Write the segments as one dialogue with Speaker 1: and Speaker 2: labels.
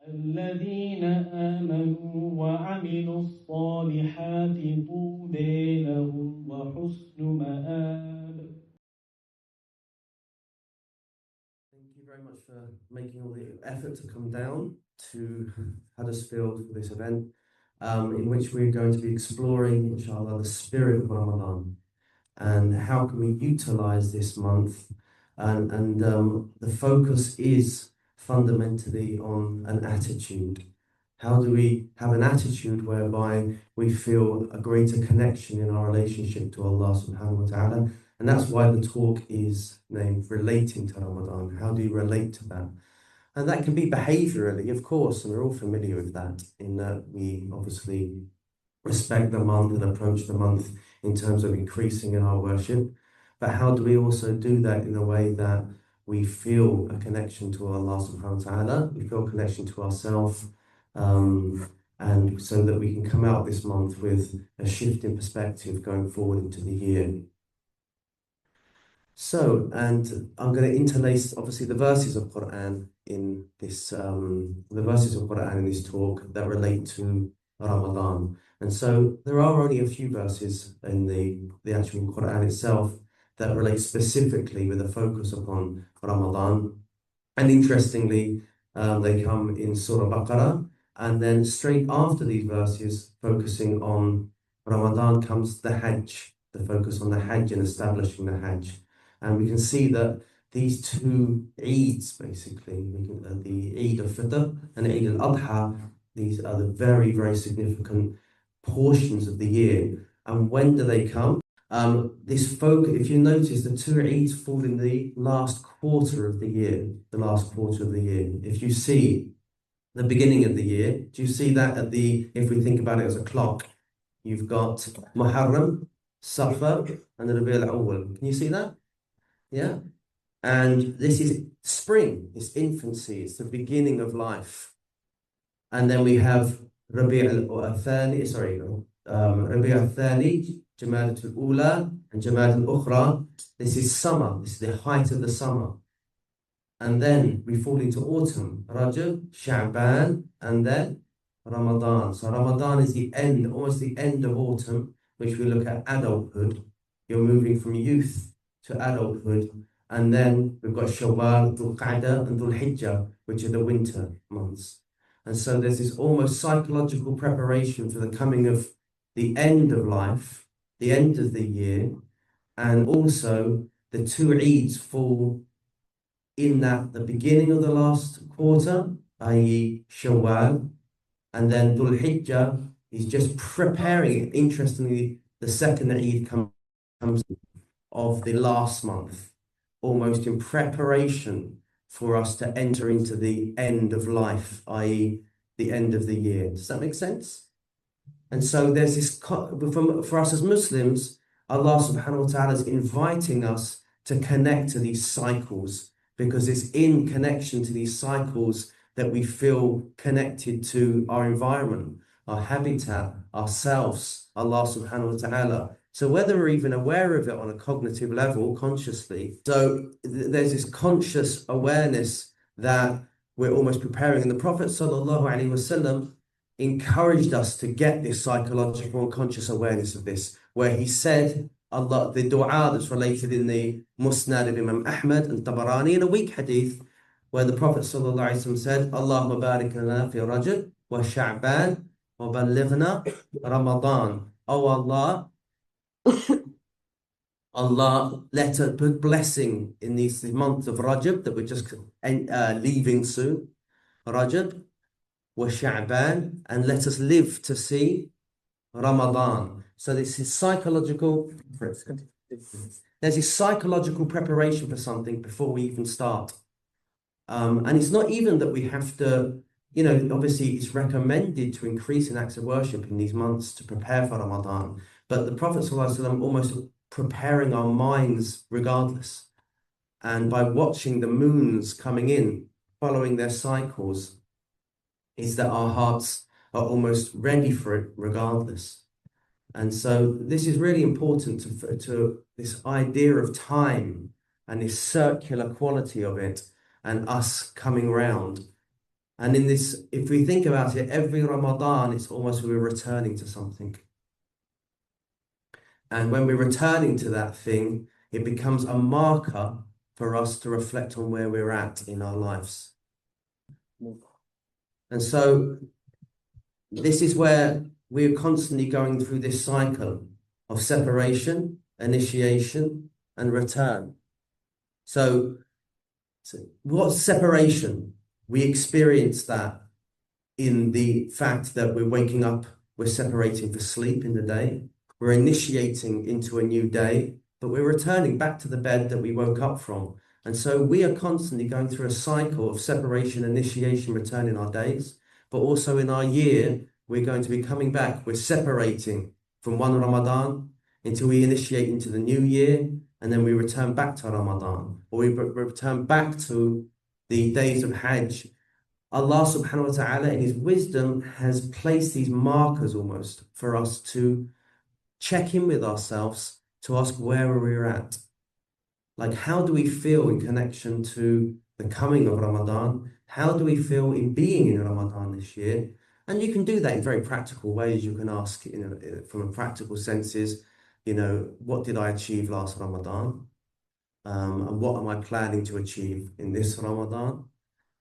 Speaker 1: الذين آمنوا وعملوا الصالحات طوبى لهم وحسن مآب.
Speaker 2: Thank you very much for making all the effort to come down to Huddersfield for this event, in which we're going to be exploring, inshallah, the spirit of Ramadan and how can we utilize this month. And the focus is fundamentally on an attitude. How do we have an attitude whereby we feel a greater connection in our relationship to Allah subhanahu wa ta'ala? And that's why the talk is named Relating to Ramadan. How do you relate to that? And that can be behaviorally, of course, and we're all familiar with that, in that we obviously respect the month and approach the month in terms of increasing in our worship. But how do we also do that in a way that we feel a connection to Allah subhanahu wa ta'ala, we feel a connection to ourselves, and so that we can come out this month with a shift in perspective going forward into the year. So, and I'm going to interlace obviously the verses of Qur'an in this, talk that relate to Ramadan. And so there are only a few verses in the actual Qur'an itself that relate specifically with a focus upon Ramadan. And interestingly, they come in Surah Baqarah, and then straight after these verses focusing on Ramadan comes the Hajj, the focus on the Hajj and establishing the Hajj. And we can see that these two Eids, basically, the Eid of Fitr and Eid al-Adha, these are the very, very significant portions of the year. And when do they come? This focus, if you notice, the two Eids fall in the last quarter of the year, If you see the beginning of the year, do you see that if we think about it as a clock, you've got Muharram, Safar, and the Rabi' al-Awwal. Can you see that? Yeah. And this is spring, it's infancy, it's the beginning of life. And then we have Rabi' al-Thani, Rabi' al-Thani, Jamad al-Ula, and Jamad al-Ukhra. This is summer, this is the height of the summer. And then we fall into autumn, Rajab, Sha'ban, and then Ramadan. So Ramadan is the end, almost the end of autumn, which we look at adulthood. You're moving from youth to adulthood. And then we've got Shawwal, Dhul Qa'dah, and Dhul Hijjah, which are the winter months. And so there's this almost psychological preparation for the coming of the end of life, the end of the year, and also the two Eids fall in that the beginning of the last quarter, i.e. Shawwal, and then Dhul Hijjah is just preparing. Interestingly, the second Eid comes of the last month, almost in preparation for us to enter into the end of life, i.e. the end of the year. Does that make sense? And so there's this, for us as Muslims, Allah subhanahu wa ta'ala is inviting us to connect to these cycles, because it's in connection to these cycles that we feel connected to our environment, our habitat, ourselves, Allah subhanahu wa ta'ala. So whether we're even aware of it on a cognitive level, consciously, so there's this conscious awareness that we're almost preparing. And the Prophet sallallahu alaihi wasallam encouraged us to get this psychological and conscious awareness of this, where he said, Allah, the dua that's related in the Musnad of Imam Ahmad and Tabarani in a weak hadith, where the Prophet sallallahu alaihi wasallam said, Allahumma barik lana fi Rajab wa Sha'ban wa ballighna Ramadan. Oh Allah, Allah, let us put blessing in these months of Rajab that we're just leaving soon, Rajab wa Sha'ban, and let us live to see Ramadan. So this is psychological. There's this psychological preparation for something before we even start. And it's not even that we have to, obviously it's recommended to increase in acts of worship in these months to prepare for Ramadan. But the Prophet ﷺ almost preparing our minds regardless. And by watching the moons coming in, following their cycles, is that our hearts are almost ready for it regardless. And so this is really important to this idea of time and this circular quality of it and us coming round. And in this, if we think about it, every Ramadan, it's almost we're returning to something. And when we're returning to that thing, it becomes a marker for us to reflect on where we're at in our lives. And so this is where we're constantly going through this cycle of separation, initiation, and return. So what's separation? We experience that in the fact that we're waking up, we're separating for sleep in the day, we're initiating into a new day, but we're returning back to the bed that we woke up from. And so we are constantly going through a cycle of separation, initiation, return in our days, but also in our year, we're going to be coming back. We're separating from one Ramadan until we initiate into the new year, and then we return back to Ramadan, or we return back to the days of Hajj. Allah subhanahu wa ta'ala in His wisdom has placed these markers almost for us to check in with ourselves, to ask where we're at. Like, how do we feel in connection to the coming of Ramadan? How do we feel in being in Ramadan this year? And you can do that in very practical ways. You can ask, from a practical senses, what did I achieve last Ramadan? And what am I planning to achieve in this Ramadan?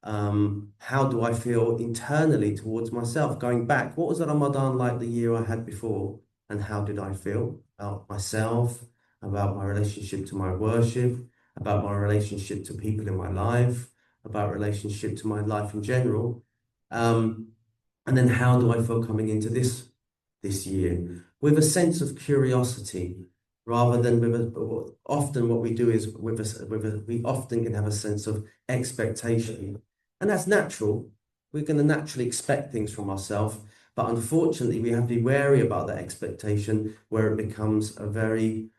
Speaker 2: How do I feel internally towards myself? Going back, what was the Ramadan like the year I had before? And how did I feel about myself, about my relationship to my worship, about my relationship to people in my life, about relationship to my life in general? And then how do I feel coming into this year? With a sense of curiosity, rather than often what we do is we often can have a sense of expectation. And that's natural. We're going to naturally expect things from ourselves. But unfortunately, we have to be wary about that expectation where it becomes a very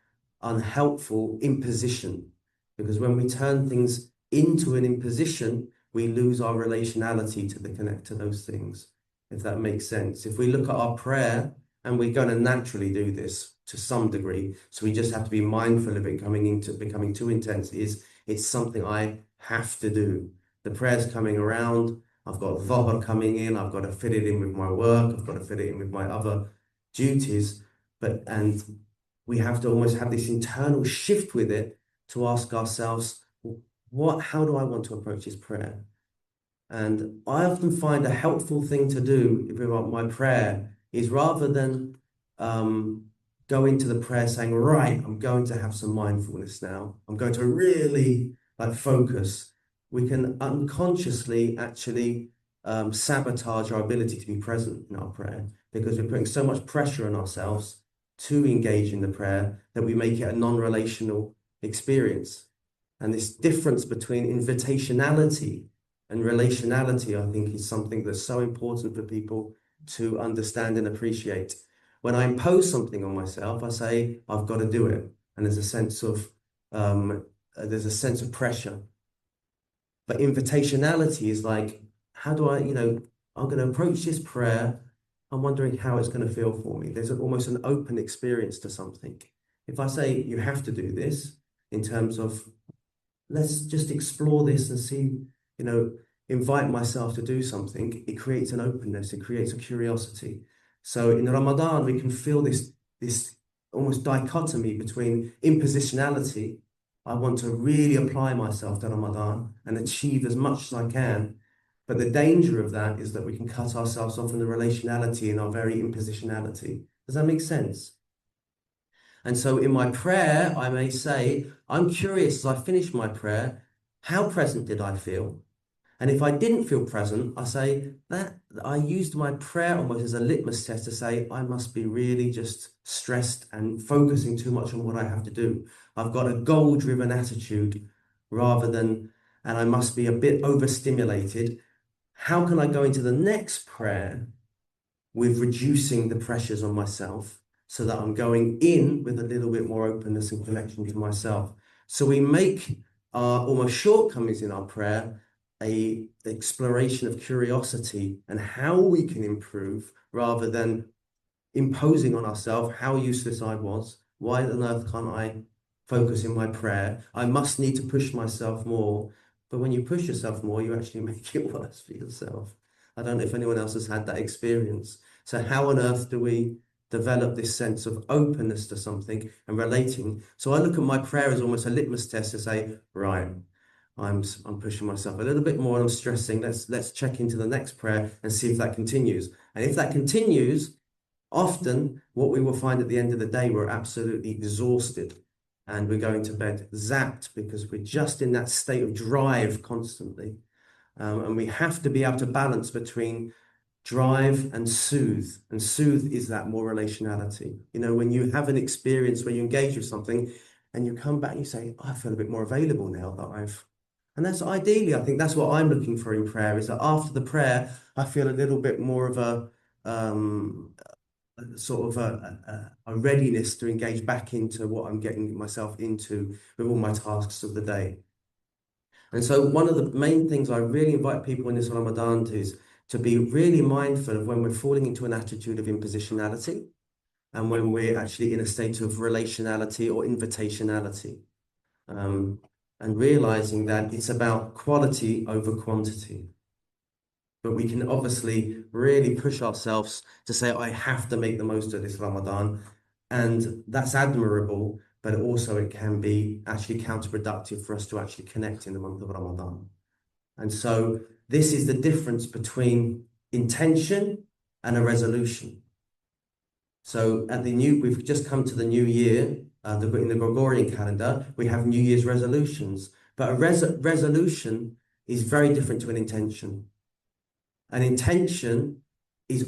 Speaker 2: unhelpful imposition. Because when we turn things into an imposition, we lose our relationality to connect to those things, if that makes sense. If we look at our prayer, and we're going to naturally do this to some degree, so we just have to be mindful of it becoming too intense, it's something I have to do. The prayer's coming around, I've got Dhuhr coming in, I've got to fit it in with my work, I've got to fit it in with my other duties, and we have to almost have this internal shift with it to ask ourselves, how do I want to approach this prayer? And I often find a helpful thing to do with my prayer is, rather than go into the prayer saying, right, I'm going to have some mindfulness now, I'm going to really focus, we can unconsciously actually sabotage our ability to be present in our prayer, because we're putting so much pressure on ourselves to engage in the prayer that we make it a non-relational experience. And this difference between invitationality and relationality, I think, is something that's so important for people to understand and appreciate. When I impose something on myself, I say, I've got to do it. And there's a sense of pressure. But invitationality is like, how do I, I'm going to approach this prayer. I'm wondering how it's going to feel for me. There's almost an open experience to something. If I say you have to do this, in terms of, let's just explore this and see, invite myself to do something, it creates an openness, it creates a curiosity. So in Ramadan, we can feel this almost dichotomy between impositionality. I want to really apply myself to Ramadan and achieve as much as I can. But the danger of that is that we can cut ourselves off from the relationality in our very impositionality. Does that make sense? And so in my prayer, I may say, I'm curious as I finish my prayer, how present did I feel? And if I didn't feel present, I say that I used my prayer almost as a litmus test to say, I must be really just stressed and focusing too much on what I have to do. I've got a goal-driven attitude rather than, and I must be a bit overstimulated. How can I go into the next prayer with reducing the pressures on myself so that I'm going in with a little bit more openness and connection to myself? So we make our almost shortcomings in our prayer an exploration of curiosity and how we can improve, rather than imposing on ourselves how useless I was. Why on earth can't I focus in my prayer? I must need to push myself more. but when you push yourself more, you actually make it worse for yourself. I don't know if anyone else has had that experience. So how on earth do we develop this sense of openness to something and relating? So I look at my prayer as almost a litmus test to say, right, I'm pushing myself a little bit more and I'm stressing. Let's check into the next prayer and see if that continues. And if that continues, often what we will find at the end of the day, we're absolutely exhausted and we're going to bed zapped because we're just in that state of drive constantly. And we have to be able to balance between drive and soothe. And soothe is that more relationality. You know, when you have an experience where you engage with something and you come back and you say, oh, I feel a bit more available now that and that's ideally, I think that's what I'm looking for in prayer, is that after the prayer, I feel a little bit more of a sort of a readiness to engage back into what I'm getting myself into with all my tasks of the day. And so one of the main things I really invite people in this Ramadan to is to be really mindful of when we're falling into an attitude of impositionality and when we're actually in a state of relationality or invitationality. And realizing that it's about quality over quantity. But we can obviously really push ourselves to say, I have to make the most of this Ramadan. And that's admirable, but also it can be actually counterproductive for us to actually connect in the month of Ramadan. And so this is the difference between intention and a resolution. So we've just come to the new year. In the Gregorian calendar, we have New Year's resolutions, but a resolution is very different to an intention. An intention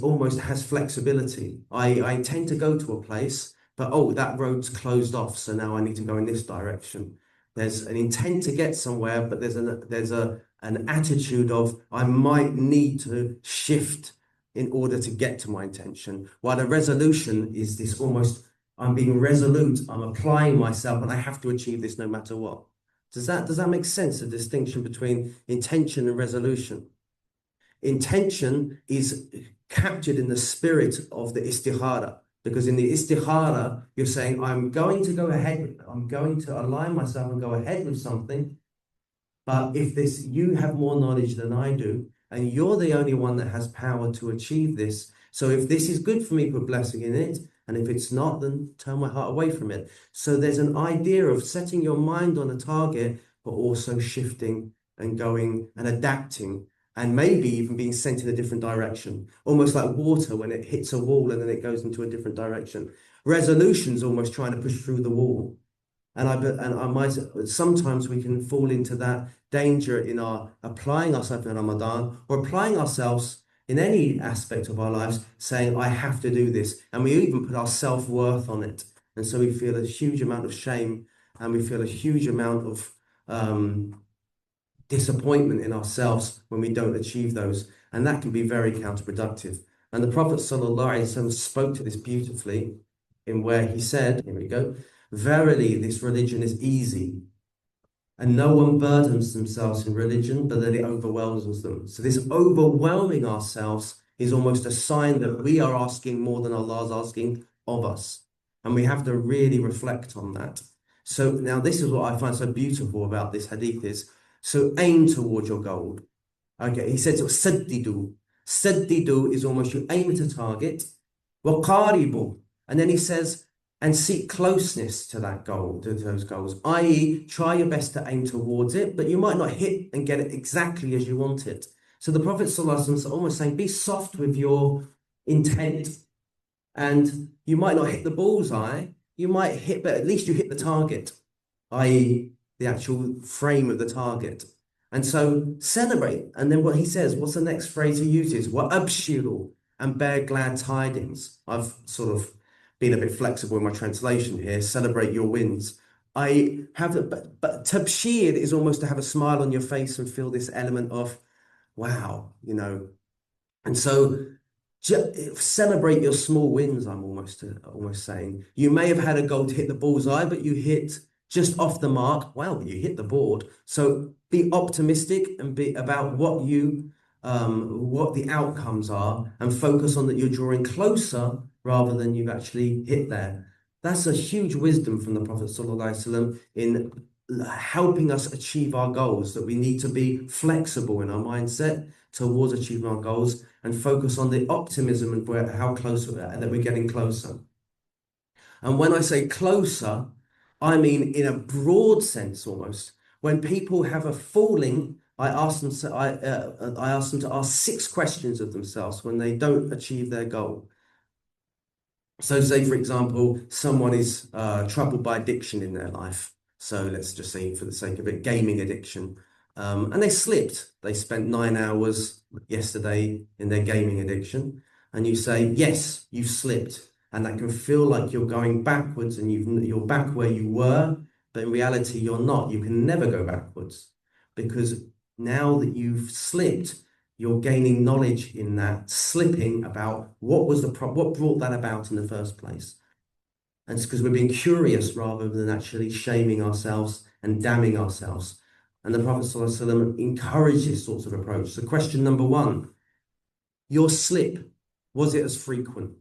Speaker 2: almost has flexibility. I intend to go to a place, but oh, that road's closed off, so now I need to go in this direction. There's an intent to get somewhere, but there's an attitude of I might need to shift in order to get to my intention. While a resolution is this almost, I'm being resolute, I'm applying myself, and I have to achieve this no matter what. Does that make sense, the distinction between intention and resolution? Intention is captured in the spirit of the istikhara, because in the istikhara, you're saying, I'm going to go ahead, I'm going to align myself and go ahead with something, but if you have more knowledge than I do, and you're the only one that has power to achieve this, so if this is good for me, put blessing in it, and if it's not, then turn my heart away from it. So there's an idea of setting your mind on a target, but also shifting and going and adapting, and maybe even being sent in a different direction, almost like water when it hits a wall and then it goes into a different direction. Resolution's almost trying to push through the wall. And sometimes we can fall into that danger in our applying ourselves in Ramadan or applying ourselves in any aspect of our lives, saying, I have to do this. And we even put our self-worth on it. And so we feel a huge amount of shame and we feel a huge amount of disappointment in ourselves when we don't achieve those. And that can be very counterproductive. And the Prophet ﷺ spoke to this beautifully in where he said, here we go, verily this religion is easy. And no one burdens themselves in religion, but that it overwhelms them. So this overwhelming ourselves is almost a sign that we are asking more than Allah is asking of us. And we have to really reflect on that. So now this is what I find so beautiful about this hadith is, so aim towards your goal. Okay, he said, so saddidu. Saddidu is almost you aim at a target. Waqaribu. And then he says, and seek closeness to that goal, to those goals, i.e. try your best to aim towards it, but you might not hit and get it exactly as you want it. So the Prophet ﷺ is almost saying, be soft with your intent, and you might not hit the bullseye, you might hit, but at least you hit the target, i.e. the actual frame of the target. And so celebrate. And then what he says, what's the next phrase he uses? Wa abshiru, and bear glad tidings. I've sort of been a bit flexible in my translation here, celebrate your wins. I have, but tabshir is almost to have a smile on your face and feel this element of, wow, you know. And so celebrate your small wins, I'm almost saying. You may have had a goal to hit the bullseye, but you hit just off the mark. Wow, you hit the board. So be optimistic and be about what the outcomes are, and focus on that you're drawing closer rather than you've actually hit there. That's a huge wisdom from the Prophet ﷺ in helping us achieve our goals, that we need to be flexible in our mindset towards achieving our goals and focus on the optimism and how close that we're getting closer. And when I say closer, I mean in a broad sense almost. When people have a falling, I ask them to ask 6 questions of themselves when they don't achieve their goal. So say, for example, someone is troubled by addiction in their life. So let's just say, for the sake of it, gaming addiction. And they slipped. They spent 9 hours yesterday in their gaming addiction. And you say, yes, you slipped. And that can feel like you're going backwards and you're back where you were. But in reality, you're not. You can never go backwards. Because now that you've slipped, you're gaining knowledge in that slipping about what brought that about in the first place. And it's because we're being curious rather than actually shaming ourselves and damning ourselves. And the Prophet ﷺ encouraged this sort of approach. So question number 1, your slip, was it as frequent?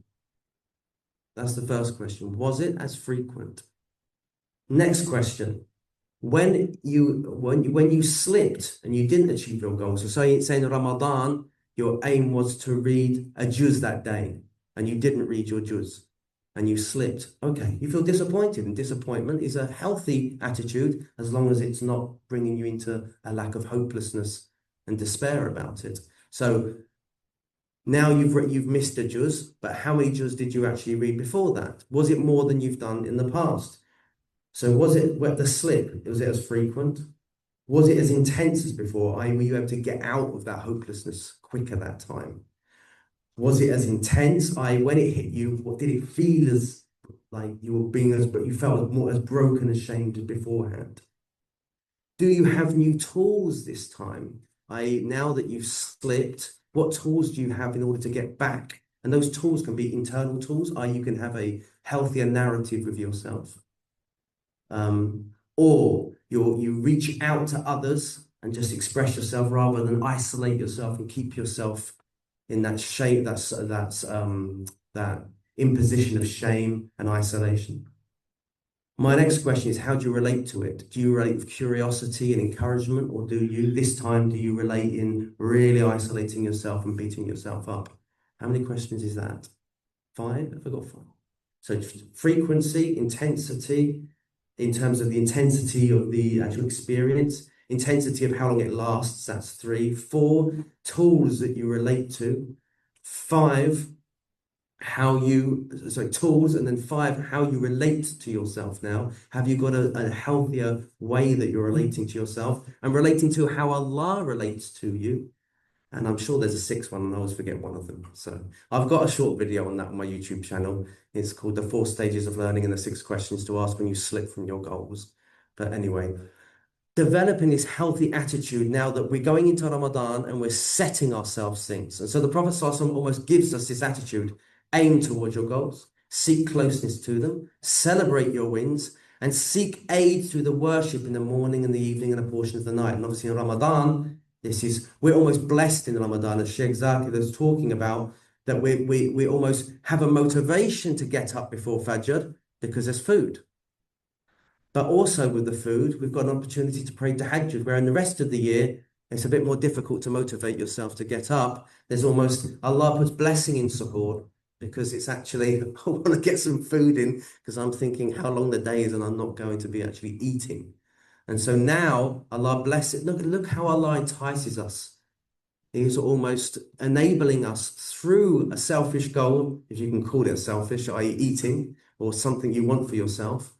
Speaker 2: That's the first question. Was it as frequent? Next question. When you slipped and you didn't achieve your goal, so say in Ramadan, your aim was to read a juz that day and you didn't read your juz and you slipped. Okay, you feel disappointed, and disappointment is a healthy attitude as long as it's not bringing you into a lack of hopelessness and despair about it. So now you've missed a juz, but how many juz did you actually read before that? Was it more than you've done in the past? So was it the slip? Was it as frequent? Was it as intense as before? Were you able to get out of that hopelessness quicker that time? Was it as intense? When it hit you, what did it feel as like you were but you felt more as broken, ashamed as beforehand? Do you have new tools this time? Now that you've slipped, what tools do you have in order to get back? And those tools can be internal tools, you can have a healthier narrative with yourself. Or you reach out to others and just express yourself rather than isolate yourself and keep yourself in that shame, that imposition of shame and isolation. My next question is, how do you relate to it? Do you relate with curiosity and encouragement, or do you relate in really isolating yourself and beating yourself up? How many questions is that? 5? I forgot 5. So frequency, intensity, in terms of the intensity of the actual experience, intensity of how long it lasts, that's 3. 4, tools that you relate to. 5, tools, and then 5, how you relate to yourself now. Have you got a healthier way that you're relating to yourself and relating to how Allah relates to you? And I'm sure there's a 6th one, and I always forget one of them. So I've got a short video on that on my YouTube channel. It's called The 4 Stages of Learning and the 6 Questions to Ask When You Slip from Your Goals. But anyway, developing this healthy attitude now that we're going into Ramadan and we're setting ourselves things. And so the Prophet ﷺ almost gives us this attitude: aim towards your goals, seek closeness to them, celebrate your wins, and seek aid through the worship in the morning and the evening and a portion of the night. And obviously in Ramadan, we're almost blessed in Ramadan, as Shaykh Idris was talking about, that we almost have a motivation to get up before Fajr because there's food. But also with the food, we've got an opportunity to pray tahajjud, where in the rest of the year, it's a bit more difficult to motivate yourself to get up. There's almost, Allah puts blessing in suhoor, because it's actually, I want to get some food in because I'm thinking how long the day is and I'm not going to be actually eating. And so now, Allah bless it. Look how Allah entices us. He's almost enabling us through a selfish goal, if you can call it selfish, i.e. eating, or something you want for yourself.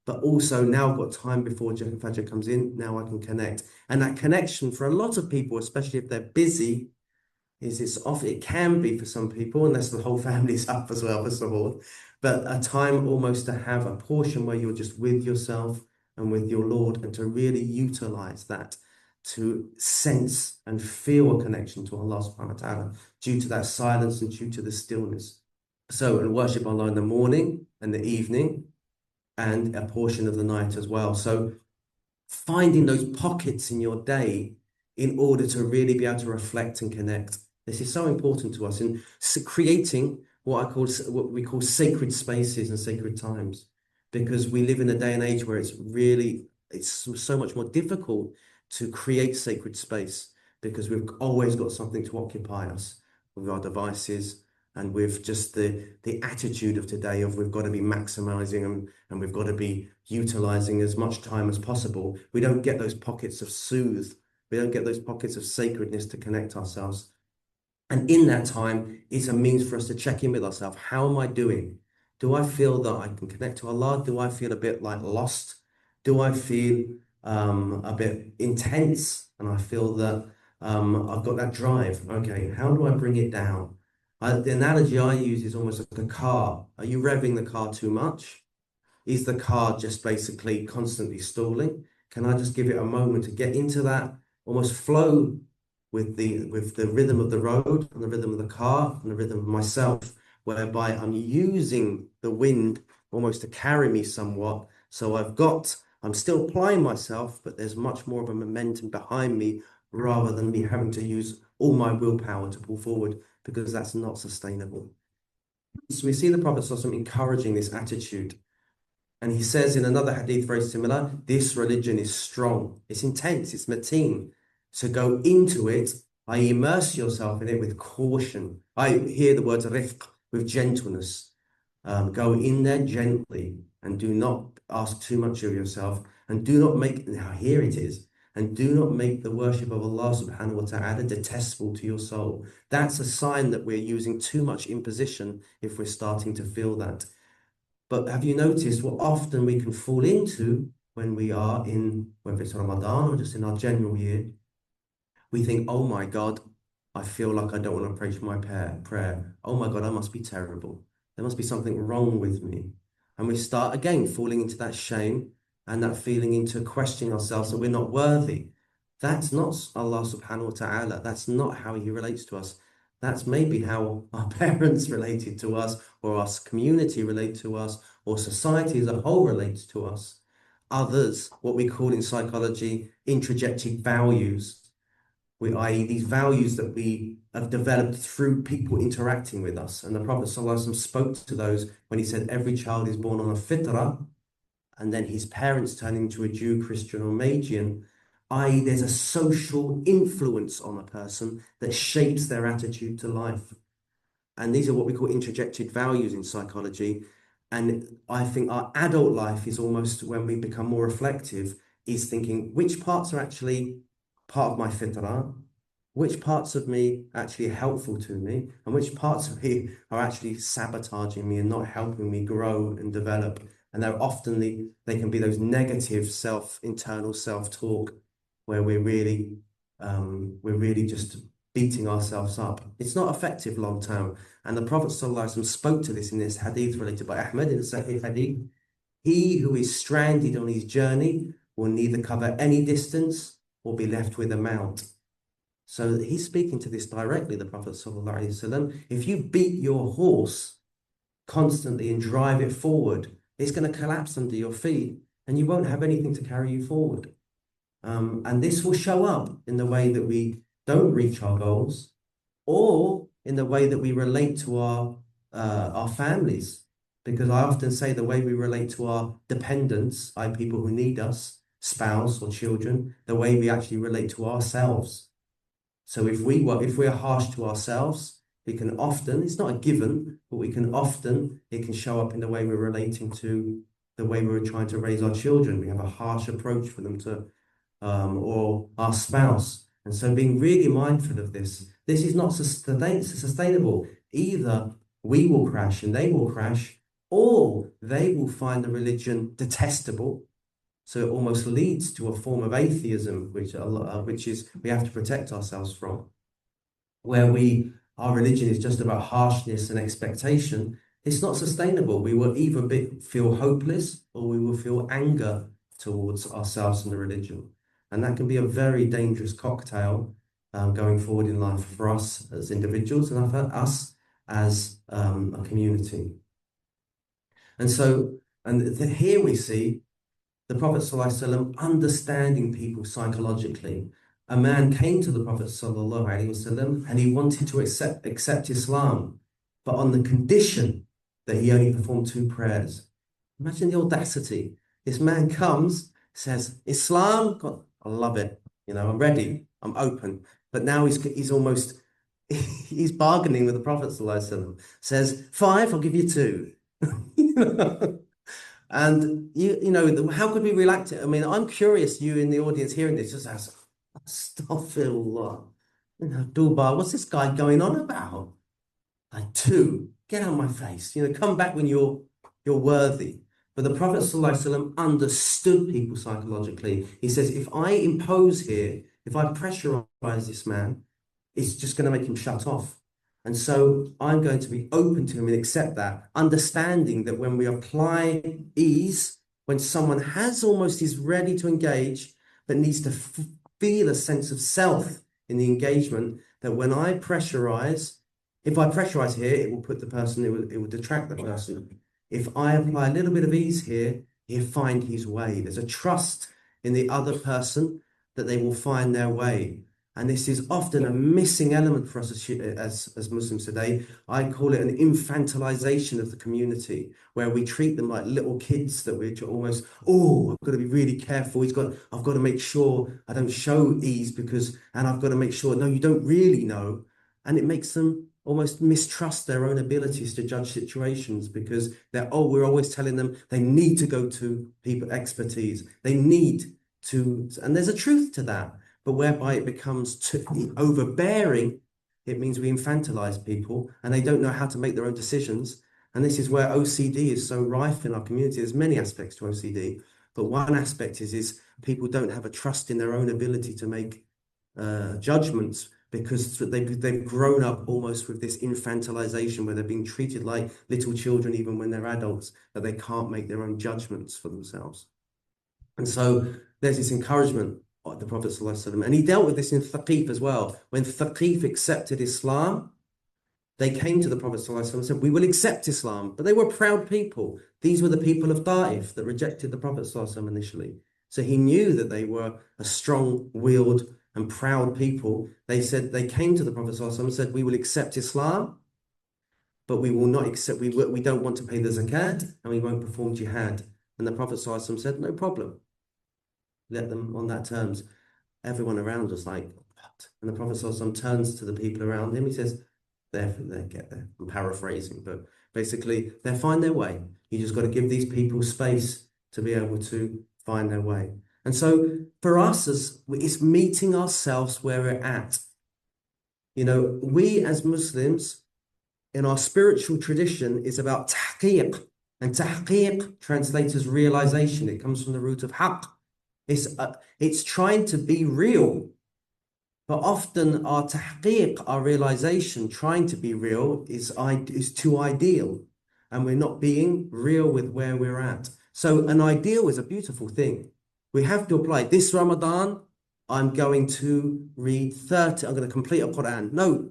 Speaker 2: But also now I've got time before Fajr comes in, now I can connect. And that connection for a lot of people, especially if they're busy, it can be for some people, unless the whole family's up as well, first of all. But a time almost to have a portion where you're just with yourself and with your Lord, and to really utilize that, to sense and feel a connection to Allah subhanahu wa ta'ala due to that silence and due to the stillness. So, and worship Allah in the morning and the evening and a portion of the night as well. So finding those pockets in your day in order to really be able to reflect and connect. This is so important to us in creating what we call sacred spaces and sacred times, because we live in a day and age where it's really it's so much more difficult to create sacred space because we've always got something to occupy us with our devices and with just the attitude of today of we've got to be maximizing them and we've got to be utilizing as much time as possible. We don't get those pockets of soothe. We don't get those pockets of sacredness to connect ourselves. And in that time, it's a means for us to check in with ourselves. How am I doing? Do I feel that I can connect to Allah? Do I feel a bit like lost? Do I feel a bit intense? And I feel that I've got that drive. Okay, how do I bring it down? The analogy I use is almost like a car. Are you revving the car too much? Is the car just basically constantly stalling? Can I just give it a moment to get into that almost flow with the rhythm of the road and the rhythm of the car and the rhythm of myself, whereby I'm using the wind almost to carry me somewhat. So I'm still applying myself, but there's much more of a momentum behind me rather than me having to use all my willpower to pull forward, because that's not sustainable. So we see the Prophet ﷺ encouraging this attitude. And he says in another hadith very similar, this religion is strong, it's intense, it's mateen. So go into it, immerse yourself in it with caution. I hear the words rifq, with gentleness. Go in there gently and do not ask too much of yourself, and do not make, now here it is, and do not make the worship of Allah subhanahu wa ta'ala detestable to your soul. That's a sign that we're using too much imposition if we're starting to feel that. But have you noticed what often we can fall into when we are in, whether it's Ramadan or just in our general year? We think, oh my God, I feel like I don't want to approach my prayer. Oh my God, I must be terrible. There must be something wrong with me. And we start again falling into that shame and that feeling into questioning ourselves that we're not worthy. That's not Allah subhanahu wa ta'ala. That's not how he relates to us. That's maybe how our parents related to us, or our community relate to us, or society as a whole relates to us. Others, what we call in psychology, introjected values, i.e. these values that we have developed through people interacting with us. And the Prophet ﷺ spoke to those when he said every child is born on a fitrah, and then his parents turn into a Jew, Christian, or Magian, i.e. there's a social influence on a person that shapes their attitude to life. And these are what we call introjected values in psychology. And I think our adult life is almost, when we become more reflective, is thinking which parts are actually part of my fitrah, which parts of me actually are helpful to me, and which parts of me are actually sabotaging me and not helping me grow and develop. And they're often they can be those negative internal self-talk where we're really just beating ourselves up. It's not effective long term. And the Prophet ﷺ spoke to this in this hadith related by Ahmad in the Sahih hadith. He who is stranded on his journey will neither cover any distance or be left with a mount. So he's speaking to this directly, the Prophet ﷺ. If you beat your horse constantly and drive it forward, it's going to collapse under your feet and you won't have anything to carry you forward. And this will show up in the way that we don't reach our goals, or in the way that we relate to our families. Because I often say the way we relate to our dependents, people who need us, spouse or children, the way we actually relate to ourselves. So if we're harsh to ourselves, we can often, it's not a given, but it can show up in the way we're relating to the way we're trying to raise our children. We have a harsh approach for them or our spouse. And so being really mindful of this is not sustainable. Either we will crash and they will crash, or they will find the religion detestable. So it almost leads to a form of atheism, which is we have to protect ourselves from, where our religion is just about harshness and expectation. It's not sustainable. We will either feel hopeless or we will feel anger towards ourselves and the religion. And that can be a very dangerous cocktail going forward in life for us as individuals and for us as a community. And so, here we see the Prophet ﷺ understanding people psychologically. A man came to the Prophet ﷺ and he wanted to accept Islam, but on the condition that he only performed 2 prayers. Imagine the audacity. This man comes says, Islam, God, I love it. You know, I'm ready, I'm open. But now he's almost, he's bargaining with the Prophet ﷺ. Says, 5, I'll give you 2. You know? And you know, how could we relax it? I mean, I'm curious, you in the audience hearing this, just ask, Astaghfirullah. You know, Dubai, what's this guy going on about? Like 2, get out of my face. You know, come back when you're worthy. But the Prophet ﷺ understood people psychologically. He says, if I impose here, if I pressurize this man, it's just going to make him shut off. And so I'm going to be open to him and accept that, understanding that when we apply ease, when someone is ready to engage, but needs to feel a sense of self in the engagement, that when I pressurize, if I pressurize here, it will put the person, it will detract the person. If I apply a little bit of ease here, he'll find his way. There's a trust in the other person that they will find their way. And this is often a missing element for us as Muslims today. I call it an infantilization of the community, where we treat them like little kids, that we're almost, oh, I've got to be really careful. I've got to make sure I don't show ease and I've got to make sure, no, you don't really know. And it makes them almost mistrust their own abilities to judge situations, because we're always telling them they need to go to expertise. They need to, and there's a truth to that. But whereby it becomes too overbearing, it means we infantilize people and they don't know how to make their own decisions. And this is where OCD is so rife in our community. There's many aspects to OCD, but one aspect is people don't have a trust in their own ability to make judgments, because they've grown up almost with this infantilization, where they're being treated like little children even when they're adults, that they can't make their own judgments for themselves. And so there's this encouragement of the Prophet ﷺ, and he dealt with this in Thaqif as well. When Thaqif accepted Islam, they came to the Prophet ﷺ and said, we will accept Islam. But they were proud people. These were the people of Ta'if that rejected the Prophet ﷺ initially. So he knew that they were a strong-willed and proud people. They came to the Prophet ﷺ and said, we will accept Islam, but we will not accept, we don't want to pay the zakat, and we won't perform jihad. And the Prophet ﷺ said, no problem. Let them on that terms. Everyone around us like, what? And the Prophet ﷺ turns to the people around him. He says, they get there. I'm paraphrasing, but basically they'll find their way. You just got to give these people space to be able to find their way. And so for us, it's meeting ourselves where we're at. You know, we as Muslims, in our spiritual tradition, is about tahqiq. And tahqiq translates as realization. It comes from the root of haqq. It's trying to be real. But often our tahqiq, our realization, trying to be real is too ideal. And we're not being real with where we're at. So an ideal is a beautiful thing. We have to apply. This Ramadan, I'm going to read 30, I'm going to complete a Qur'an. No,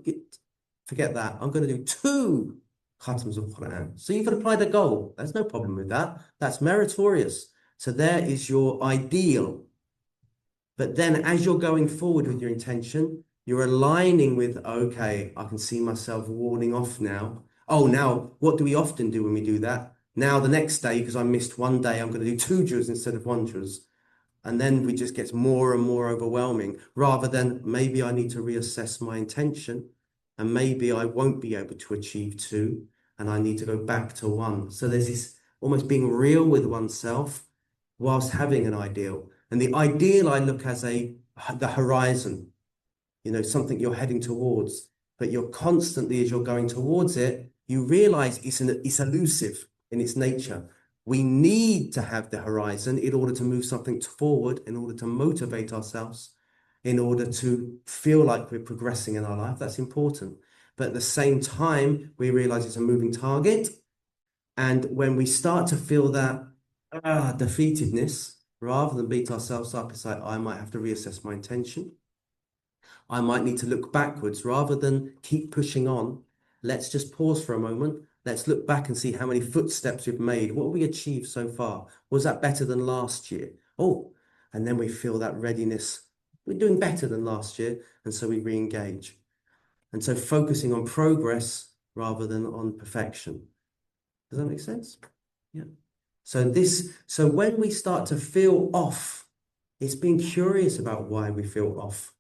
Speaker 2: forget that. I'm going to do 2 khatams of Qur'an. So you can apply the goal. There's no problem with that. That's meritorious. So there is your ideal. But then as you're going forward with your intention, you're aligning with, okay, I can see myself warding off now. Oh, now, what do we often do when we do that? Now, the next day, because I missed one day, I'm going to do 2 juz instead of 1 juz. And then it just gets more and more overwhelming, rather than maybe I need to reassess my intention, and maybe I won't be able to achieve 2, and I need to go back to 1. So there's this almost being real with oneself whilst having an ideal. And the ideal I look as the horizon, you know, something you're heading towards, but you're constantly, as you're going towards it, you realize it's elusive in its nature. We need to have the horizon in order to move something forward, in order to motivate ourselves, in order to feel like we're progressing in our life. That's important. But at the same time, we realize it's a moving target. And when we start to feel that defeatedness, rather than beat ourselves up, it's like, I might have to reassess my intention. I might need to look backwards rather than keep pushing on. Let's just pause for a moment. Let's look back and see how many footsteps we've made. What have we achieved so far? Was that better than last year? Oh, and then we feel that readiness. We're doing better than last year. And so we re-engage. And so focusing on progress rather than on perfection. Does that make sense? Yeah. So when we start to feel off, it's being curious about why we feel off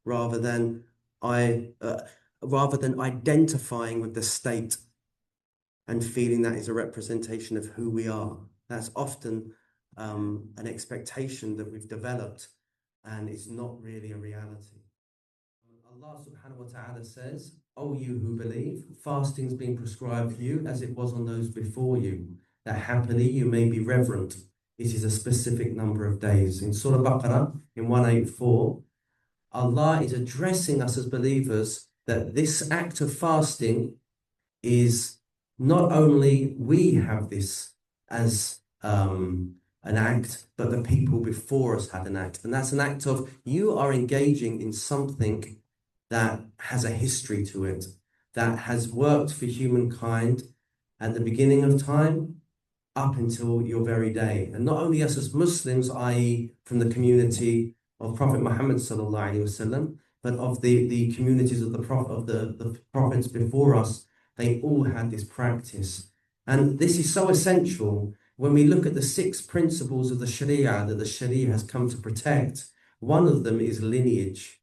Speaker 2: I rather than identifying with the state and feeling that is a representation of who we are. That's often an expectation that we've developed, and it's not really a reality. Allah subhanahu wa ta'ala says, "O you who believe, fasting's been prescribed for you as it was on those before you, that happily you may be reverent. It is a specific number of days." In Surah Baqarah, in 184, Allah is addressing us as believers that this act of fasting is not only we have this as an act, but the people before us had an act. And that's an act of you are engaging in something that has a history to it, that has worked for humankind at the beginning of time up until your very day. And not only us as Muslims, i.e. from the community of Prophet Muhammad sallallahu alaihi wasallam, but of the communities of the prophets before us, they all had this practice. And this is so essential when we look at the 6 principles of the Sharia that the Sharia has come to protect. One of them is lineage.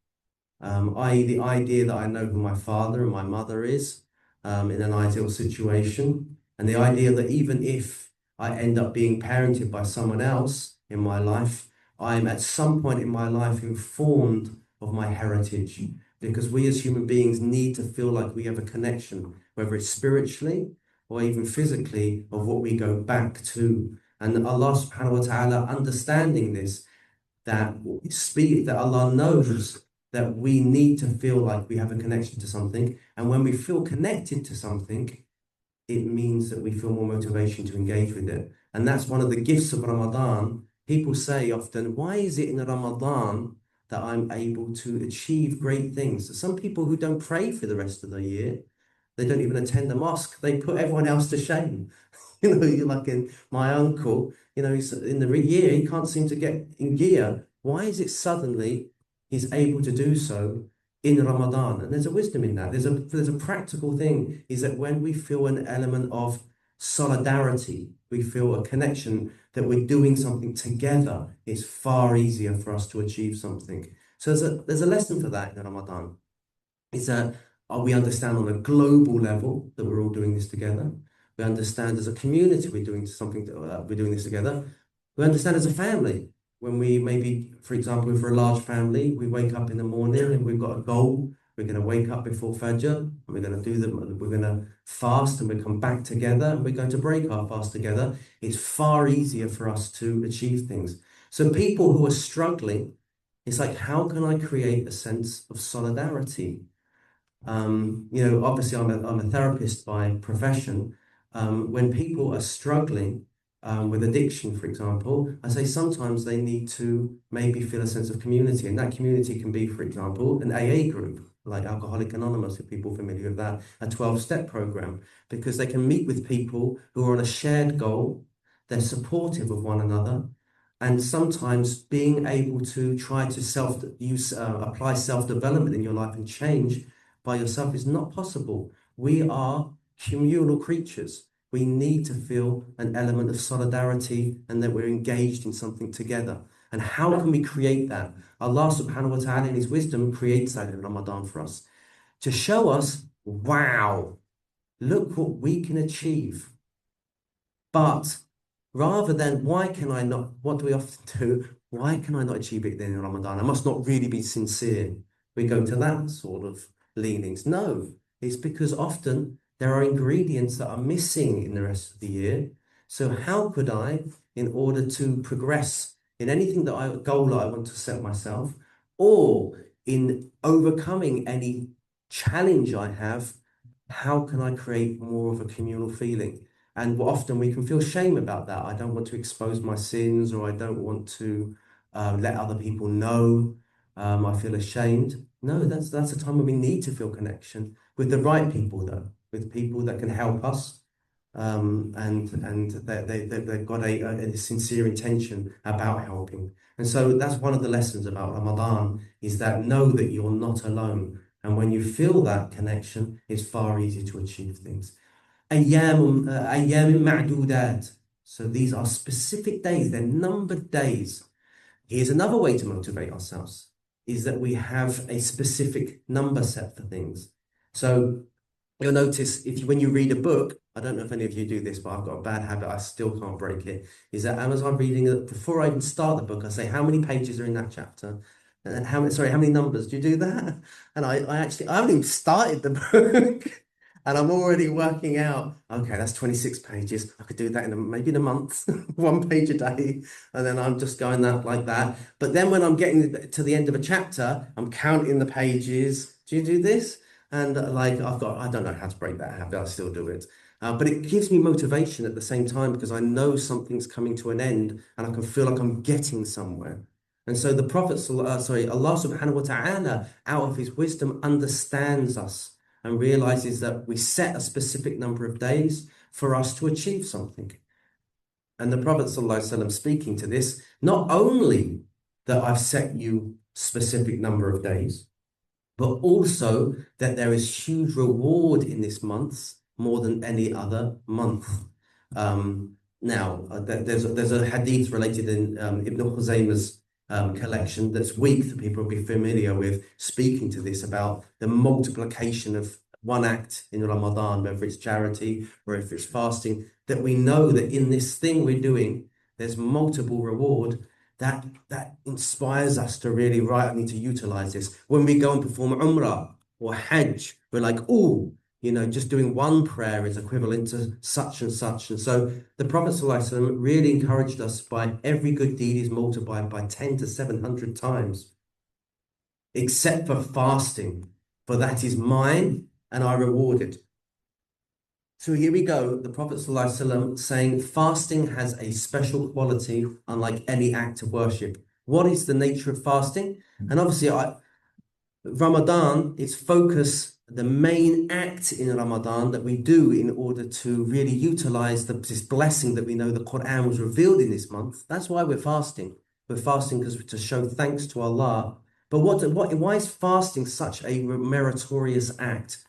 Speaker 2: I.e. the idea that I know who my father and my mother is in an ideal situation, and the idea that even if I end up being parented by someone else in my life, I'm at some point in my life informed of my heritage, because we as human beings need to feel like we have a connection, whether it's spiritually or even physically, of what we go back to. And Allah subhanahu wa ta'ala, understanding this, that Allah knows that we need to feel like we have a connection to something. And when we feel connected to something, it means that we feel more motivation to engage with it. And that's one of the gifts of Ramadan. People say often, why is it in Ramadan that I'm able to achieve great things? Some people who don't pray for the rest of the year, they don't even attend the mosque, they put everyone else to shame. Like in my uncle, he's in the year, he can't seem to get in gear. Why is it suddenly he's able to do so in Ramadan? And there's a wisdom in that. There's a practical thing, is that when we feel an element of solidarity, we feel a connection that we're doing something together, it's far easier for us to achieve something. So there's a lesson for that in Ramadan. It's we understand on a global level that we're all doing this together. We understand as a community we're doing this together. We understand as a family, when we maybe, for example, if we're a large family, we wake up in the morning and we've got a goal. We're going to wake up before Fajr, and we're going to fast, and we come back together, and we're going to break our fast together. It's far easier for us to achieve things. So people who are struggling, it's like, how can I create a sense of solidarity? Obviously I'm a therapist by profession. When people are struggling with addiction, for example, I say sometimes they need to maybe feel a sense of community, and that community can be, for example, an AA group, like Alcoholics Anonymous, if people are familiar with that, a 12-step program, because they can meet with people who are on a shared goal, they're supportive of one another, and sometimes being able to try to apply self-development in your life and change by yourself is not possible. We are communal creatures. We need to feel an element of solidarity and that we're engaged in something together. And how can we create that? Allah subhanahu wa ta'ala in His wisdom creates that in Ramadan for us, to show us, wow, look what we can achieve. But rather than, what do we often do? Why can I not achieve it then in Ramadan? I must not really be sincere. We go to that sort of leanings. No, it's because often there are ingredients that are missing in the rest of the year. So how could I, in order to progress in anything goal that I want to set myself, or in overcoming any challenge I have, how can I create more of a communal feeling? And often we can feel shame about that. I don't want to expose my sins, or I don't want to let other people know. I feel ashamed. No, that's a time when we need to feel connection with the right people, though, with people that can help us, and they've got a sincere intention about helping. And so that's one of the lessons about Ramadan, is that know that you're not alone. And when you feel that connection, it's far easier to achieve things. أيام معدودات. So these are specific days, they're numbered days. Here's another way to motivate ourselves, is that we have a specific number set for things. So you'll notice when you read a book, I don't know if any of you do this, but I've got a bad habit, I still can't break it, is that as I'm reading it, before I even start the book, I say, how many pages are in that chapter? And how many numbers? Do you do that? And I haven't even started the book. And I'm already working out, okay, that's 26 pages. I could do that maybe in a month, 1 page a day. And then I'm just going like that. But then when I'm getting to the end of a chapter, I'm counting the pages. Do you do this? And I don't know how to break that habit. I still do it. But it gives me motivation at the same time because I know something's coming to an end and I can feel like I'm getting somewhere. And so the Prophet, Allah subhanahu wa ta'ala, out of his wisdom, understands us and realizes that we set a specific number of days for us to achieve something. And the Prophet ﷺ speaking to this, not only that I've set you specific number of days, but also that there is huge reward in this month more than any other month. There's a hadith related in Ibn Khuzaymah's collection that's weak that people will be familiar with, speaking to this about the multiplication of one act in Ramadan, whether it's charity or if it's fasting, that we know that in this thing we're doing, there's multiple reward that inspires us to really, right, I need to utilize this. When we go and perform Umrah or Hajj, we're like, oh, just doing one prayer is equivalent to such and such. And so the Prophet ﷺ really encouraged us by every good deed is multiplied by 10 to 700 times, except for fasting, for that is mine and I reward it. So here we go, the Prophet ﷺ saying fasting has a special quality unlike any act of worship. What is the nature of fasting? And obviously Ramadan, its focus, the main act in Ramadan that we do in order to really utilize this blessing that we know the Qur'an was revealed in this month. That's why we're fasting. We're fasting because to show thanks to Allah. But why is fasting such a meritorious act?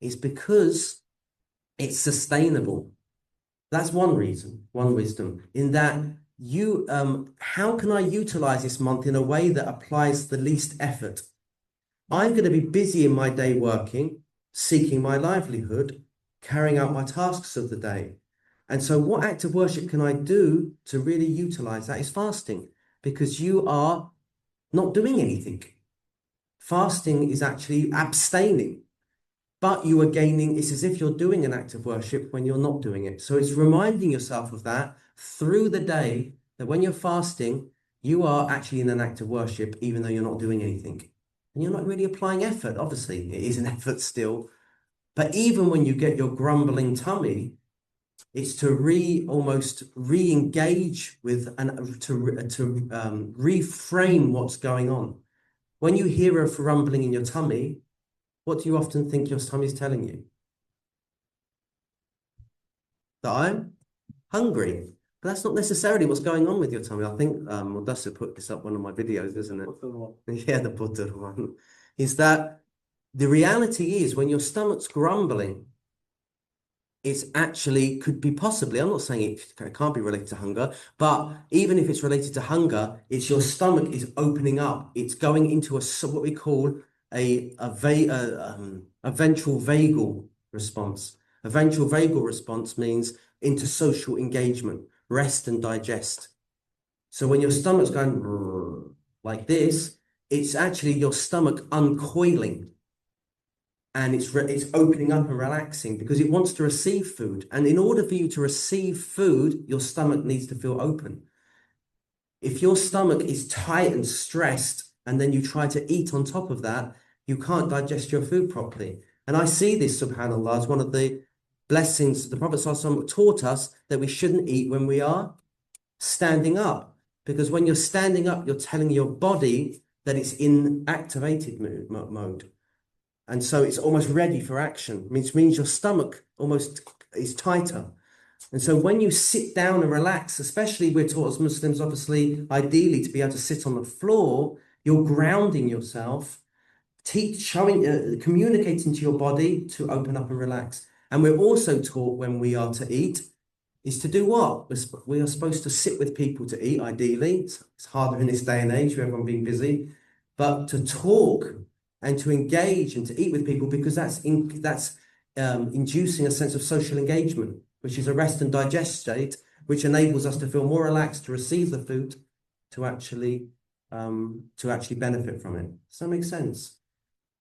Speaker 2: It's because it's sustainable. That's one reason, one wisdom, in that how can I utilize this month in a way that applies the least effort? I'm going to be busy in my day working, seeking my livelihood, carrying out my tasks of the day. And so what act of worship can I do to really utilize that is fasting, because you are not doing anything. Fasting is actually abstaining, but you are gaining, it's as if you're doing an act of worship when you're not doing it. So it's reminding yourself of that through the day, that when you're fasting, you are actually in an act of worship, even though you're not doing anything. And you're not really applying effort. Obviously, it is an effort still. But even when you get your grumbling tummy, it's to almost re-engage with and to reframe what's going on. When you hear a rumbling in your tummy, what do you often think your tummy is telling you? That I'm hungry. But that's not necessarily what's going on with your tummy. I think Mudassir put this up one of my videos, isn't it? Yeah, the butter one. Is that the reality is when your stomach's grumbling, it's actually could be possibly, I'm not saying it can't be related to hunger, but even if it's related to hunger, it's your stomach is opening up. It's going into what we call a ventral vagal response. A ventral vagal response means into social engagement, rest and digest. So when your stomach's going like this, it's actually your stomach uncoiling, and it's opening up and relaxing because it wants to receive food. And in order for you to receive food, your stomach needs to feel open. If your stomach is tight and stressed, and then you try to eat on top of that, you can't digest your food properly. And I see this, subhanAllah, as one of the blessings. The Prophet ﷺ taught us that we shouldn't eat when we are standing up, because when you're standing up, you're telling your body that it's in activated mode. And so it's almost ready for action, which means your stomach almost is tighter. And so when you sit down and relax, especially we're taught as Muslims, obviously, ideally to be able to sit on the floor, you're grounding yourself, communicating to your body to open up and relax. And we're also taught when we are to eat is to do what? We are supposed to sit with people to eat, ideally. It's harder in this day and age with everyone being busy, but to talk and to engage and to eat with people, because that's inducing a sense of social engagement, which is a rest and digest state, which enables us to feel more relaxed to receive the food, to actually benefit from it. Does that make sense?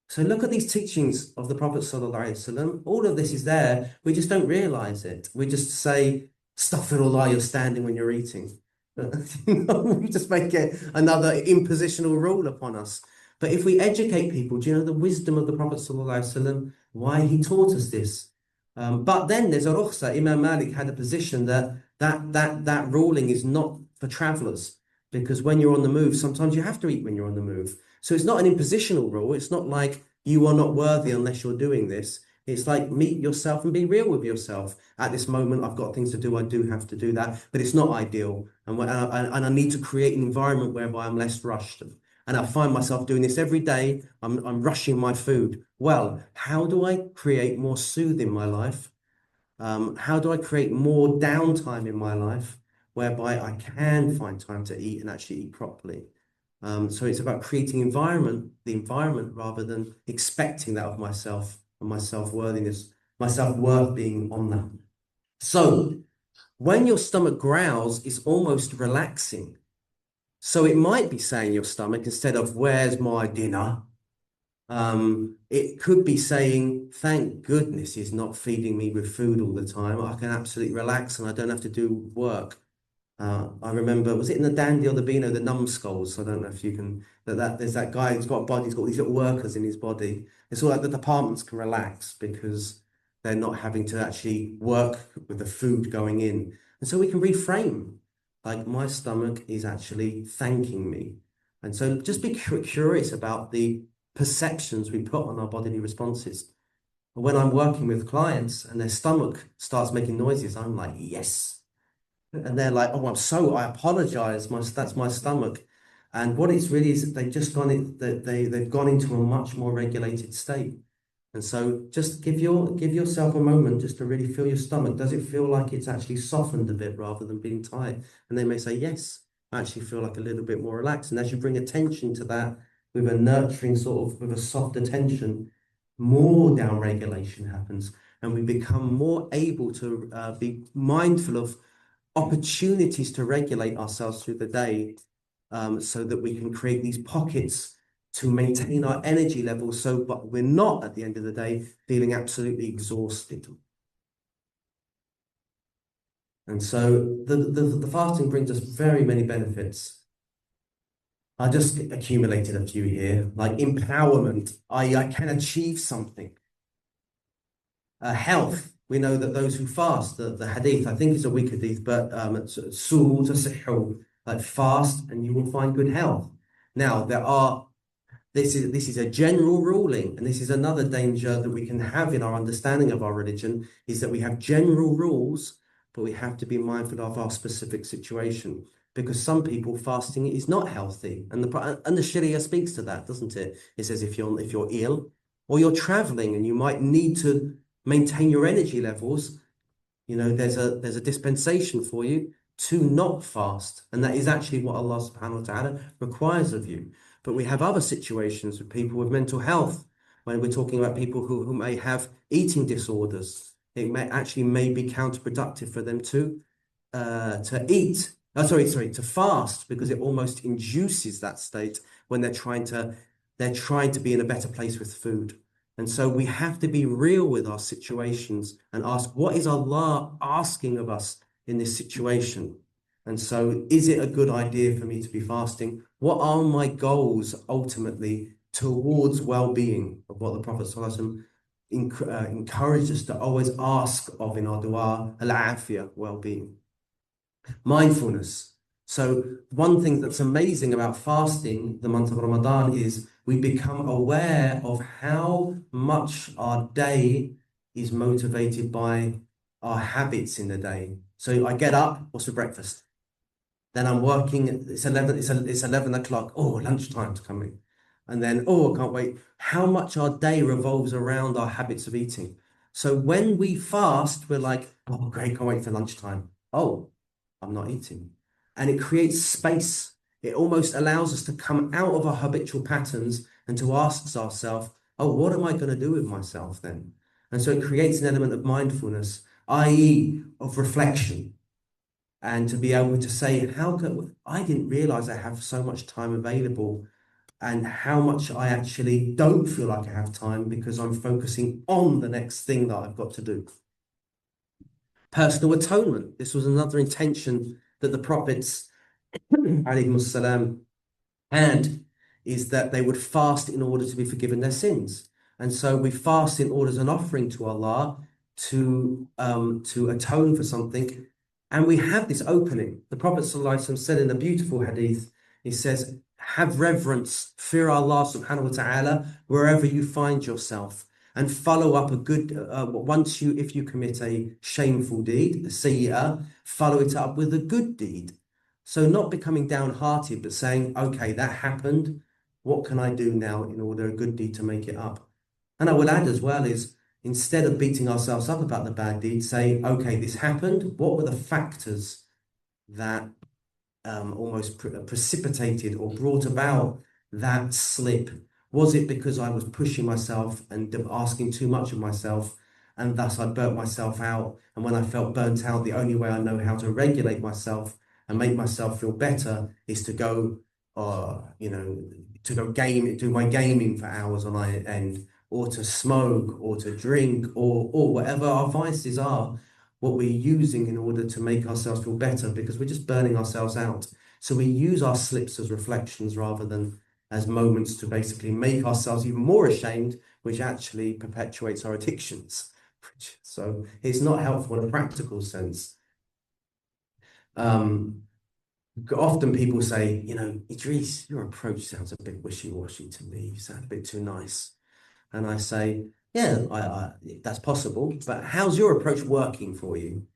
Speaker 2: So look at these teachings of the Prophet ﷺ. All of this is there. We just don't realize it. We just say, Astaghfirullah, you're standing when you're eating. We just make it another impositional rule upon us. But if we educate people, do you know the wisdom of the Prophet ﷺ, why he taught us this? But then there's a rukhsa. Imam Malik had a position that ruling is not for travelers, because when you're on the move, sometimes you have to eat when you're on the move. So it's not an impositional rule. It's not like you are not worthy unless you're doing this. It's like meet yourself and be real with yourself. At this moment, I've got things to do. I do have to do that, but it's not ideal. And I need to create an environment whereby I'm less rushed. And I find myself doing this every day. I'm rushing my food. Well, how do I create more soothing in my life? How do I create more downtime in my life whereby I can find time to eat and actually eat properly? So it's about creating the environment rather than expecting that of myself and my self-worthiness, my self-worth being on that. So when your stomach growls, it's almost relaxing. So it might be saying your stomach, instead of where's my dinner, it could be saying, thank goodness he's not feeding me with food all the time. I can absolutely relax and I don't have to do work. I remember, was it in the Dandy or the Beano, the numbskulls? I don't know if you can, there's that guy who's got a body, he's got these little workers in his body. It's all like the departments can relax because they're not having to actually work with the food going in. And so we can reframe, like my stomach is actually thanking me. And so just be curious about the perceptions we put on our bodily responses. When I'm working with clients and their stomach starts making noises, I'm like, yes. And they're like, oh, I apologize. That's my stomach. And what it's really is they've just they've gone into a much more regulated state. And so just give yourself a moment just to really feel your stomach. Does it feel like it's actually softened a bit rather than being tight? And they may say, yes, I actually feel like a little bit more relaxed. And as you bring attention to that with a nurturing with a soft attention, more down regulation happens. And we become more able to be mindful of opportunities to regulate ourselves through the day, so that we can create these pockets to maintain our energy levels, but we're not at the end of the day feeling absolutely exhausted. And so the fasting brings us very many benefits. I just accumulated a few here, like empowerment. I can achieve something. Health. We know that those who fast, the hadith, I think it's a weak hadith, but sumu tasihhu, like fast and you will find good health. Now, this is a general ruling, and this is another danger that we can have in our understanding of our religion, is that we have general rules, but we have to be mindful of our specific situation, because some people fasting is not healthy, and the Sharia speaks to that, doesn't it? It says if you're ill or you're traveling and you might need to maintain your energy levels, there's a dispensation for you to not fast, and that is actually what Allah subhanahu wa ta'ala requires of you. But we have other situations with people with mental health, when we're talking about people who may have eating disorders. It may be counterproductive for them to fast, because it almost induces that state when they're trying to be in a better place with food. And so we have to be real with our situations and ask, what is Allah asking of us in this situation? And so, is it a good idea for me to be fasting? What are my goals ultimately towards well-being, of what the Prophet ﷺ encouraged us to always ask of in our dua, al-afiyah, well-being. Mindfulness. So one thing that's amazing about fasting the month of Ramadan is we become aware of how much our day is motivated by our habits in the day. So I get up, what's for breakfast? Then I'm working, it's 11 o'clock, lunchtime's coming. And then, I can't wait. How much our day revolves around our habits of eating. So when we fast, we're like, oh, great, can't wait for lunchtime. Oh, I'm not eating. And it creates space. It almost allows us to come out of our habitual patterns and to ask ourselves, oh, what am I going to do with myself then? And so it creates an element of mindfulness, i.e., of reflection. And to be able to say, how can I didn't realize I have so much time available and how much I actually don't feel like I have time because I'm focusing on the next thing that I've got to do. Personal atonement. This was another intention that the prophets, alayhimus salam, had, is that they would fast in order to be forgiven their sins. And so we fast in order as an offering to Allah to atone for something. And we have this opening. The Prophet ﷺ said in a beautiful hadith, he says, have reverence, fear Allah subhanahu wa ta'ala wherever you find yourself, and follow up a good, if you commit a shameful deed, a sayyah, follow it up with a good deed. So not becoming downhearted, but saying, okay, that happened. What can I do now in order a good deed to make it up? And I will add as well is, instead of beating ourselves up about the bad deed, say, okay, this happened. What were the factors that almost precipitated or brought about that slip? Was it because I was pushing myself and asking too much of myself, and thus I burnt myself out? And when I felt burnt out, the only way I know how to regulate myself and make myself feel better is to go, do my gaming for hours on end, or to smoke, or to drink, or whatever our vices are, what we're using in order to make ourselves feel better, because we're just burning ourselves out. So we use our slips as reflections rather than as moments to basically make ourselves even more ashamed, which actually perpetuates our addictions. So it's not helpful in a practical sense. Often people say, Idris, your approach sounds a bit wishy-washy to me. You sound a bit too nice. And I say, yeah, that's possible, but how's your approach working for you?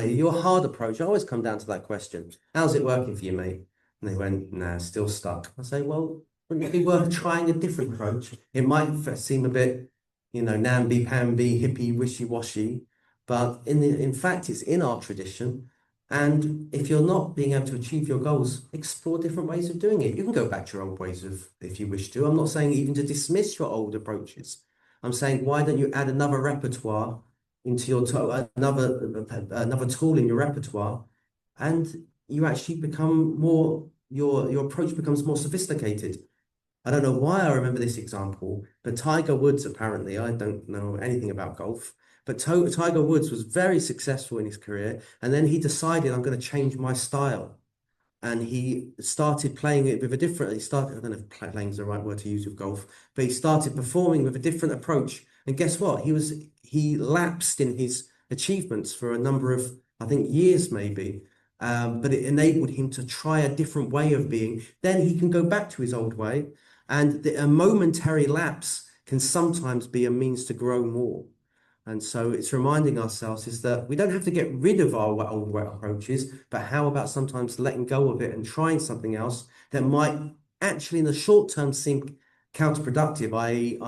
Speaker 2: Your hard approach, I always come down to that question. How's it working for you, mate? And they went, nah, still stuck. I say, well, wouldn't it be worth trying a different approach? It might seem a bit, namby-pamby, hippie, wishy-washy, but in fact, it's in our tradition. And if you're not being able to achieve your goals, explore different ways of doing it. You can go back to your old ways if you wish to. I'm not saying even to dismiss your old approaches. I'm saying, why don't you add another repertoire into your another tool in your repertoire, and you actually become more, your approach becomes more sophisticated. I don't know why I remember this example, but Tiger Woods, apparently, I don't know anything about golf, but Tiger Woods was very successful in his career, and then he decided, I'm going to change my style. And he started playing it with I don't know if playing is the right word to use with golf, but he started performing with a different approach. And guess what? He lapsed in his achievements for a number of, I think, years maybe. But it enabled him to try a different way of being. Then he can go back to his old way. And a momentary lapse can sometimes be a means to grow more. And so it's reminding ourselves is that we don't have to get rid of our old approaches, but how about sometimes letting go of it and trying something else that might actually in the short term seem counterproductive, i.e.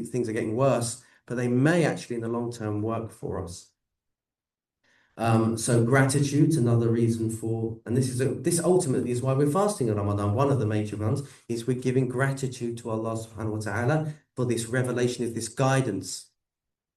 Speaker 2: things are getting worse, but they may actually in the long term work for us. So gratitude's another reason for, and this ultimately is why we're fasting in Ramadan. One of the major ones is we're giving gratitude to Allah subhanahu wa ta'ala for this revelation, of this guidance.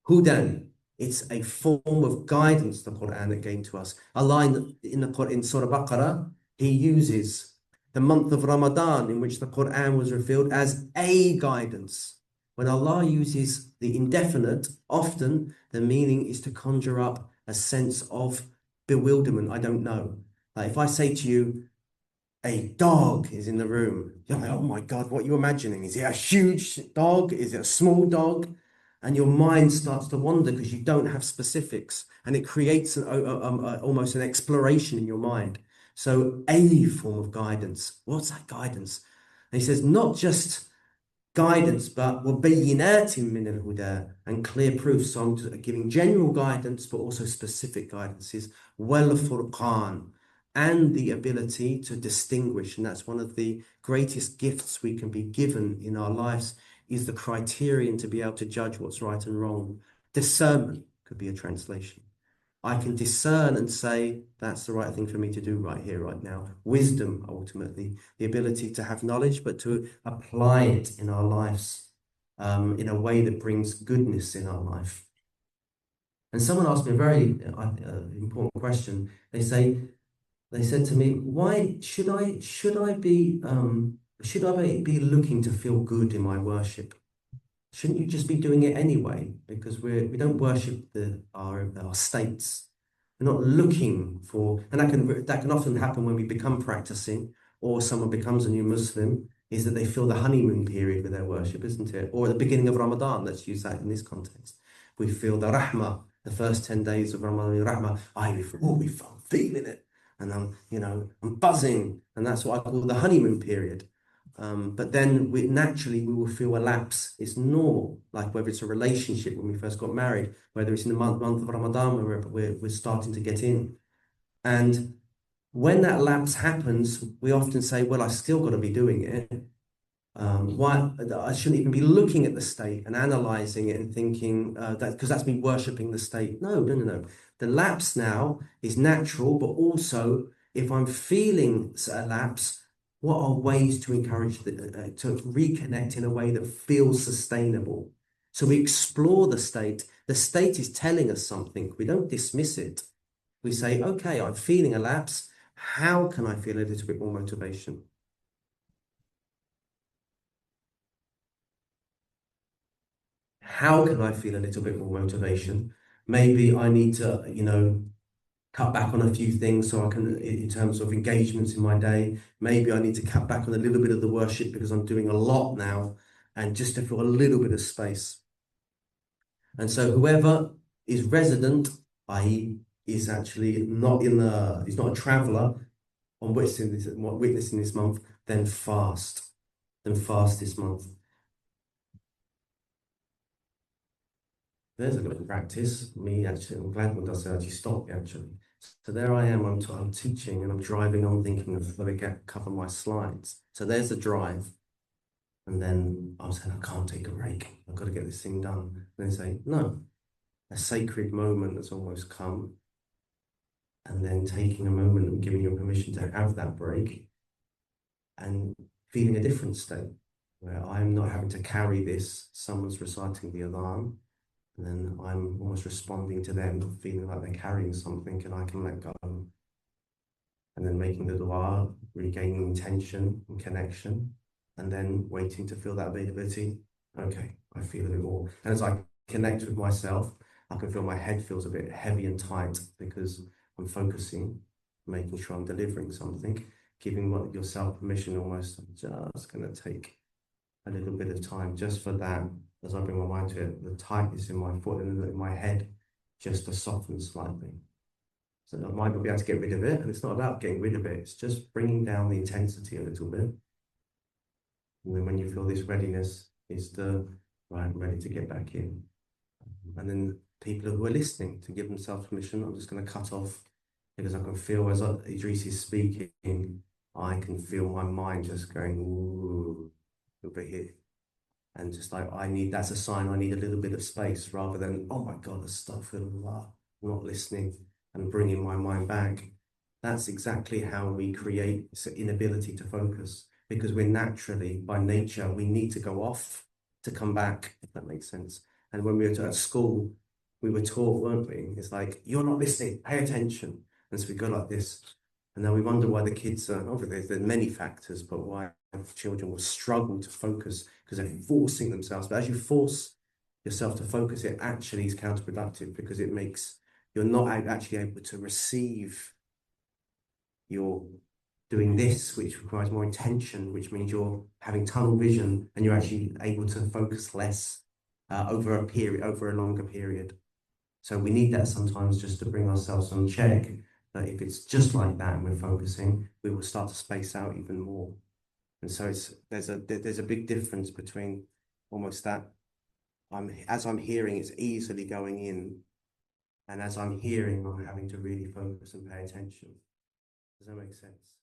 Speaker 2: Hudan, it's a form of guidance, the Qur'an gave to us. Allah in the Qur'an, in Surah Baqarah, He uses the month of Ramadan in which the Qur'an was revealed as a guidance. When Allah uses the indefinite, often the meaning is to conjure up a sense of bewilderment. I don't know. Like if I say to you, a dog is in the room, you're like, oh my God, what are you imagining? Is it a huge dog? Is it a small dog? And your mind starts to wander because you don't have specifics, and it creates almost an exploration in your mind. So a form of guidance. What's that guidance? And he says, not just guidance, but وَبَيِّنَاتٍ مِّنَ الْهُدَى, and clear proof. So I'm giving general guidance, but also specific guidances. وَالْفُرْقَانِ, and the ability to distinguish. And that's one of the greatest gifts we can be given in our lives, is the criterion to be able to judge what's right and wrong. Discernment could be a translation. I can discern and say, that's the right thing for me to do right here, right now. Wisdom, ultimately, the ability to have knowledge, but to apply it in our lives in a way that brings goodness in our life. And someone asked me a very important question. They said to me, why should I be looking to feel good in my worship? Shouldn't you just be doing it anyway? Because we don't worship our states. We're not looking for, and that can often happen when we become practicing, or someone becomes a new Muslim, is that they feel the honeymoon period with their worship, isn't it? Or at the beginning of Ramadan, let's use that in this context. We feel the rahmah, the first 10 days of Ramadan, rahmah. I'm feeling it, and I'm buzzing, and that's what I call the honeymoon period. But then we will feel a lapse. It's normal, like whether it's a relationship when we first got married, whether it's in the month of Ramadan where we're starting to get in. And when that lapse happens, we often say, well, I still got to be doing it. Why I shouldn't even be looking at the state and analyzing it and thinking that because that's me worshipping the state. No. The lapse now is natural, but also if I'm feeling a lapse, what are ways to encourage to reconnect in a way that feels sustainable? So we explore the state. The state is telling us something. We don't dismiss it. We say, okay, I'm feeling a lapse. How can I feel a little bit more motivation? How can I feel a little bit more motivation? Maybe I need to, cut back on a few things so I can, in terms of engagements in my day, maybe I need to cut back on a little bit of the worship because I'm doing a lot now and just to feel a little bit of space. And so whoever is resident, i.e. is actually is not a traveller on witnessing this month, then fast. This month. There's a good practice. I'm glad when does actually stop me actually. So there I am, I'm teaching and I'm driving, I'm thinking of let me cover my slides. So there's the drive. And then I was saying, I can't take a break. I've got to get this thing done. And they say, no, a sacred moment has almost come. And then taking a moment and giving you permission to have that break and feeling a different state where I'm not having to carry this, someone's reciting the adhan. And then I'm almost responding to them, feeling like they're carrying something and I can let go. And then making the dua, regaining intention and connection, and then waiting to feel that availability. Okay, I feel a bit more. And as I connect with myself, I can feel my head feels a bit heavy and tight because I'm focusing, making sure I'm delivering something, giving yourself permission almost. I'm just going to take a little bit of time just for that. As I bring my mind to it, the tightness in my foot and in my head just to soften slightly. So I might not be able to get rid of it, and it's not about getting rid of it, it's just bringing down the intensity a little bit. And then when you feel this readiness, is right, I'm ready to get back in. And then people who are listening to give themselves permission, I'm just going to cut off because I can feel as Idris is speaking, I can feel my mind just going, ooh, over here. And just like, that's a sign I need a little bit of space rather than, oh my God, astaghfirullah, I'm not listening and bringing my mind back. That's exactly how we create this inability to focus because we're naturally, by nature, we need to go off to come back, if that makes sense. And when we were at school, we were taught, weren't we? It's like, you're not listening, pay attention. And so we go like this. And then we wonder why the kids are, obviously there's many factors, but why children will struggle to focus because they're forcing themselves. But as you force yourself to focus, it actually is counterproductive because it makes you're not actually able to receive. You're doing this, which requires more intention, which means you're having tunnel vision and you're actually able to focus less over a longer period. So we need that sometimes just to bring ourselves on check. That if it's just like that and we're focusing, we will start to space out even more. And so there's a big difference between almost that as I'm hearing, it's easily going in, and as I'm hearing, I'm having to really focus and pay attention. Does that make sense?